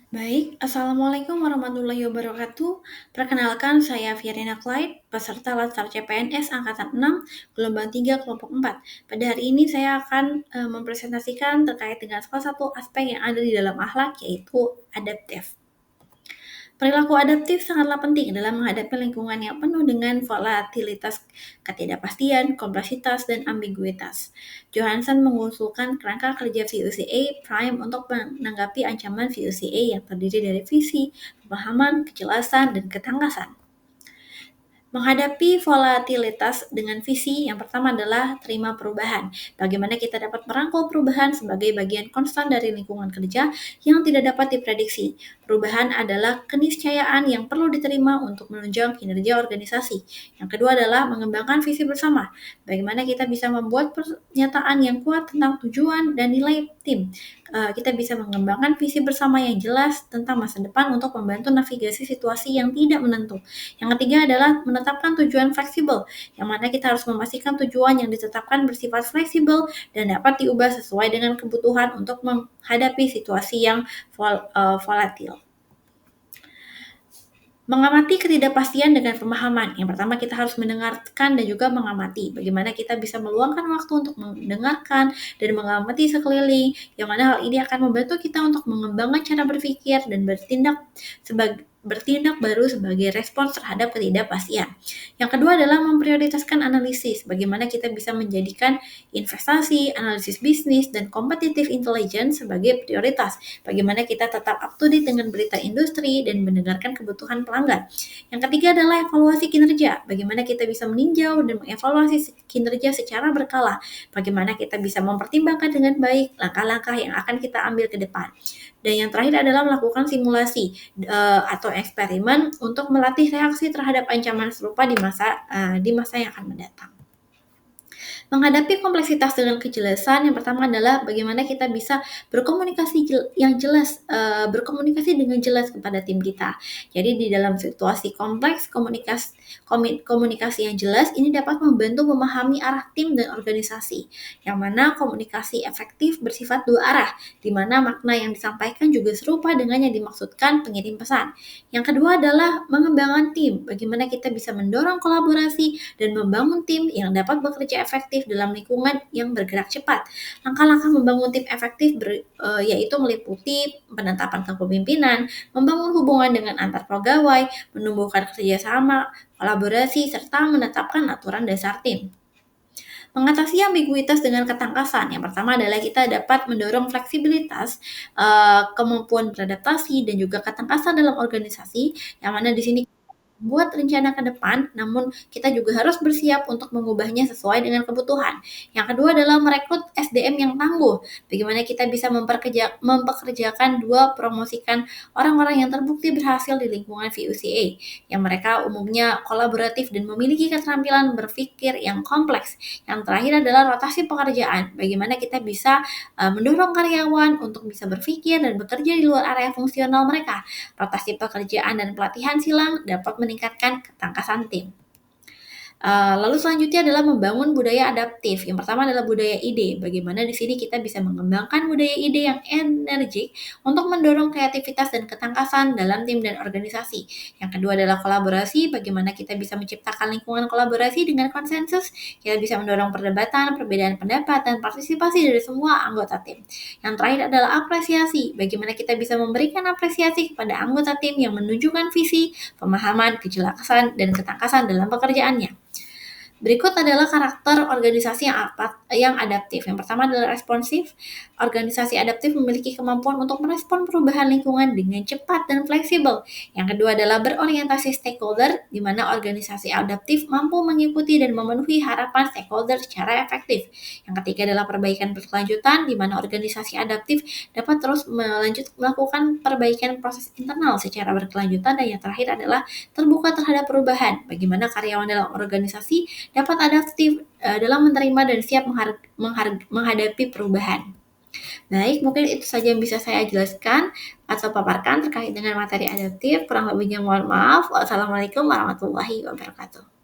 Baik, Assalamualaikum warahmatullahi wabarakatuh. Perkenalkan, saya Virina Clyde, peserta Latsar CPNS Angkatan 6, Gelombang 3, Kelompok 4. Pada hari ini saya akan mempresentasikan terkait dengan salah satu aspek yang ada di dalam akhlak, yaitu adaptif. Perilaku adaptif sangatlah penting dalam menghadapi lingkungan yang penuh dengan volatilitas, ketidakpastian, kompleksitas, dan ambiguitas. Johansson mengusulkan kerangka kerja VUCA Prime untuk menanggapi ancaman VUCA yang terdiri dari visi, pemahaman, kejelasan, dan ketangkasan. Menghadapi volatilitas dengan visi, yang pertama adalah terima perubahan. Bagaimana kita dapat merangkul perubahan sebagai bagian konstan dari lingkungan kerja yang tidak dapat diprediksi. Perubahan adalah keniscayaan yang perlu diterima untuk menunjang kinerja organisasi. Yang kedua adalah mengembangkan visi bersama. Bagaimana kita bisa membuat pernyataan yang kuat tentang tujuan dan nilai tim. Kita bisa mengembangkan visi bersama yang jelas tentang masa depan untuk membantu navigasi situasi yang tidak menentu. Yang ketiga adalah menetapkan tujuan fleksibel, yang mana kita harus memastikan tujuan yang ditetapkan bersifat fleksibel dan dapat diubah sesuai dengan kebutuhan untuk menghadapi situasi yang volatil. Mengamati ketidakpastian dengan pemahaman. Yang pertama kita harus mendengarkan dan juga mengamati. Bagaimana kita bisa meluangkan waktu untuk mendengarkan dan mengamati sekeliling. Yang mana hal ini akan membantu kita untuk mengembangkan cara berpikir dan bertindak baru sebagai respons terhadap ketidakpastian. Yang kedua adalah memprioritaskan analisis. Bagaimana kita bisa menjadikan investasi, analisis bisnis, dan competitive intelligence sebagai prioritas. Bagaimana kita tetap up to date dengan berita industri dan mendengarkan kebutuhan pelanggan. Yang ketiga adalah evaluasi kinerja. Bagaimana kita bisa meninjau dan mengevaluasi kinerja secara berkala. Bagaimana kita bisa mempertimbangkan dengan baik langkah-langkah yang akan kita ambil ke depan. Dan yang terakhir adalah melakukan simulasi atau eksperimen untuk melatih reaksi terhadap ancaman serupa di masa yang akan mendatang. Menghadapi kompleksitas dengan kejelasan, yang pertama adalah bagaimana kita bisa berkomunikasi yang jelas, berkomunikasi dengan jelas kepada tim kita. Jadi di dalam situasi kompleks, komunikasi yang jelas ini dapat membantu memahami arah tim dan organisasi. Yang mana komunikasi efektif bersifat dua arah, di mana makna yang disampaikan juga serupa dengan yang dimaksudkan pengirim pesan. Yang kedua adalah mengembangkan tim, bagaimana kita bisa mendorong kolaborasi dan membangun tim yang dapat bekerja efektif dalam lingkungan yang bergerak cepat. Langkah-langkah membangun tim efektif yaitu meliputi penetapan kepemimpinan, membangun hubungan dengan antar pegawai, menumbuhkan kerjasama, kolaborasi, serta menetapkan aturan dasar tim. Mengatasi ambiguitas dengan ketangkasan. Yang pertama adalah kita dapat mendorong fleksibilitas, kemampuan beradaptasi, dan juga ketangkasan dalam organisasi, yang mana di sini buat rencana ke depan, namun kita juga harus bersiap untuk mengubahnya sesuai dengan kebutuhan. Yang kedua adalah merekrut SDM yang tangguh. Bagaimana kita bisa mempekerjakan promosikan orang-orang yang terbukti berhasil di lingkungan VUCA, yang mereka umumnya kolaboratif dan memiliki keterampilan berpikir yang kompleks. Yang terakhir adalah rotasi pekerjaan. Bagaimana kita bisa mendorong karyawan untuk bisa berpikir dan bekerja di luar area fungsional mereka. Rotasi pekerjaan dan pelatihan silang dapat meningkatkan ketangkasan tim. Lalu selanjutnya adalah membangun budaya adaptif. Yang pertama adalah budaya ide. Bagaimana di sini kita bisa mengembangkan budaya ide yang energik untuk mendorong kreativitas dan ketangkasan dalam tim dan organisasi. Yang kedua adalah kolaborasi. Bagaimana kita bisa menciptakan lingkungan kolaborasi dengan konsensus. Kita bisa mendorong perdebatan, perbedaan pendapat, dan partisipasi dari semua anggota tim. Yang terakhir adalah apresiasi. Bagaimana kita bisa memberikan apresiasi kepada anggota tim yang menunjukkan visi, pemahaman, kejelasan, dan ketangkasan dalam pekerjaannya. Berikut adalah karakter organisasi yang adaptif. Yang pertama adalah responsif. Organisasi adaptif memiliki kemampuan untuk merespon perubahan lingkungan dengan cepat dan fleksibel. Yang kedua adalah berorientasi stakeholder, di mana organisasi adaptif mampu mengikuti dan memenuhi harapan stakeholder secara efektif. Yang ketiga adalah perbaikan berkelanjutan, di mana organisasi adaptif dapat terus melakukan perbaikan proses internal secara berkelanjutan. Dan yang terakhir adalah terbuka terhadap perubahan. Bagaimana karyawan dalam organisasi dapat adaptif dalam menerima dan siap menghadapi perubahan. Baik, mungkin itu saja yang bisa saya jelaskan atau paparkan terkait dengan materi adaptif. Kurang lebihnya mohon maaf. Wassalamualaikum warahmatullahi wabarakatuh.